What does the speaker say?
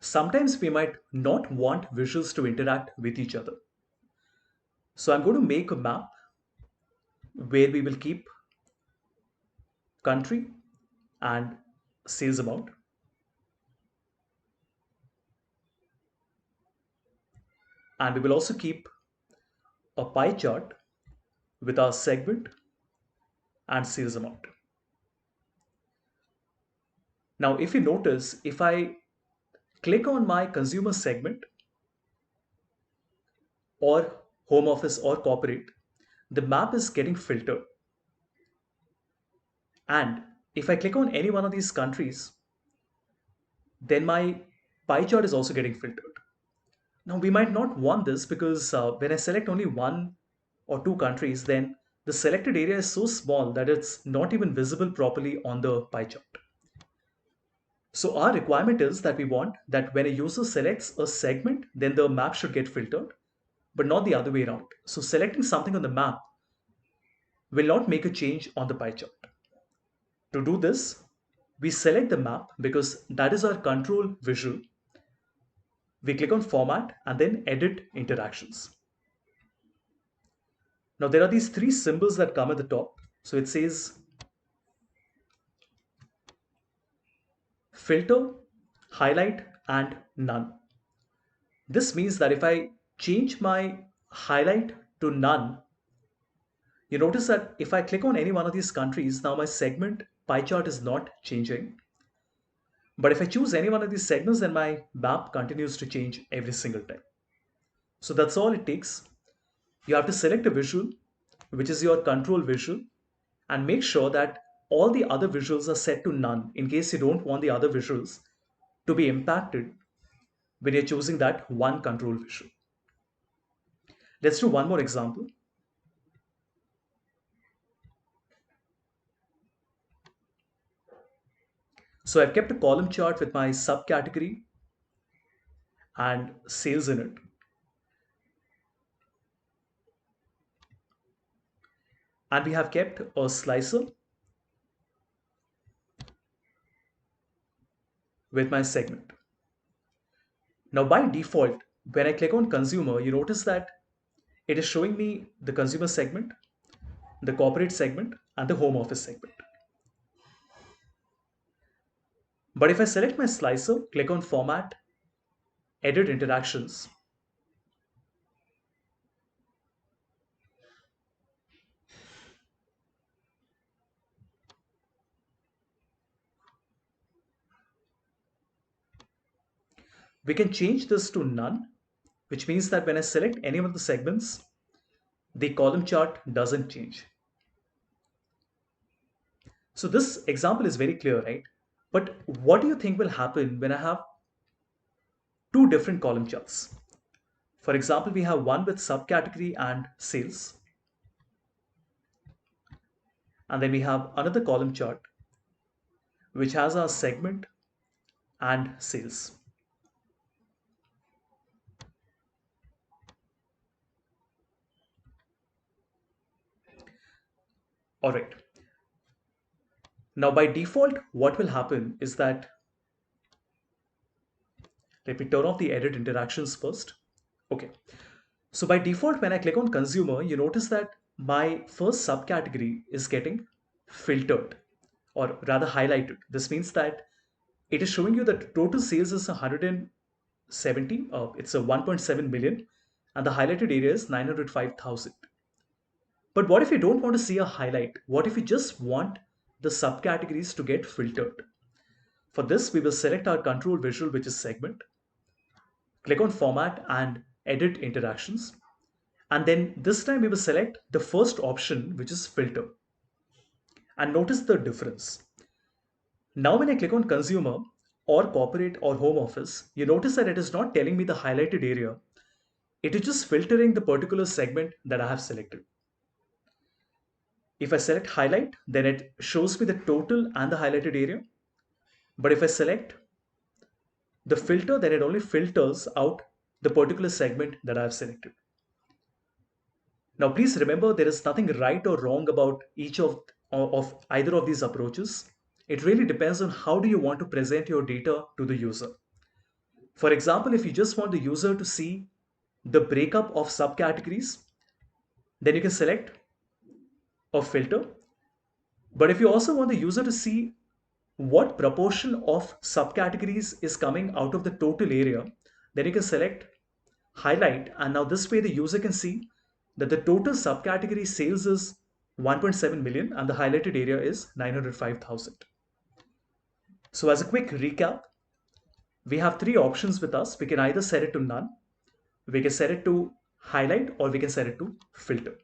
sometimes we might not want visuals to interact with each other. So I'm going to make a map where we will keep country and sales amount. And we will also keep a pie chart with our segment and sales amount. Now, if you notice, if I click on my consumer segment or home office or corporate, the map is getting filtered. And if I click on any one of these countries, then my pie chart is also getting filtered. Now, we might not want this because when I select only one or two countries, then the selected area is so small that it's not even visible properly on the pie chart. So our requirement is that we want that when a user selects a segment, then the map should get filtered, but not the other way around. So selecting something on the map will not make a change on the pie chart. To do this, we select the map because that is our control visual. We click on format and then edit interactions. Now there are these three symbols that come at the top. So it says filter, highlight, and none. This means that if I change my highlight to none, you notice that if I click on any one of these countries, now my segment pie chart is not changing. But if I choose any one of these segments, then my map continues to change every single time. So that's all it takes. You have to select a visual, which is your control visual, and make sure that all the other visuals are set to none in case you don't want the other visuals to be impacted when you're choosing that one control visual. Let's do one more example. So I've kept a column chart with my subcategory and sales in it. And we have kept a slicer with my segment. Now by default, when I click on consumer, you notice that it is showing me the consumer segment, the corporate segment, and the home office segment. But if I select my slicer, click on format, edit interactions, we can change this to none, which means that when I select any of the segments, the column chart doesn't change. So this example is very clear, right? But what do you think will happen when I have two different column charts? For example, we have one with subcategory and sales, and then we have another column chart which has our segment and sales. All right. Now by default, what will happen is that, let me turn off the edit interactions first. Okay. So by default, when I click on consumer, you notice that my first subcategory is getting filtered or rather highlighted. This means that it is showing you that total sales is 170, it's a 1.7 million, and the highlighted area is 905,000. But what if you don't want to see a highlight? What if you just want the subcategories to get filtered? For this, we will select our control visual, which is segment, click on format and edit interactions. And then this time we will select the first option, which is filter. And notice the difference. Now when I click on consumer or corporate or home office, you notice that it is not telling me the highlighted area. It is just filtering the particular segment that I have selected. If I select highlight, then it shows me the total and the highlighted area. But if I select the filter, then it only filters out the particular segment that I have selected. Now, please remember there is nothing right or wrong about each of either of these approaches. It really depends on how do you want to present your data to the user. For example, if you just want the user to see the breakup of subcategories, then you can select a filter. But if you also want the user to see what proportion of subcategories is coming out of the total area, then you can select highlight. And now this way the user can see that the total subcategory sales is 1.7 million and the highlighted area is 905,000. So as a quick recap, we have three options with us. We can either set it to none, we can set it to highlight, or we can set it to filter.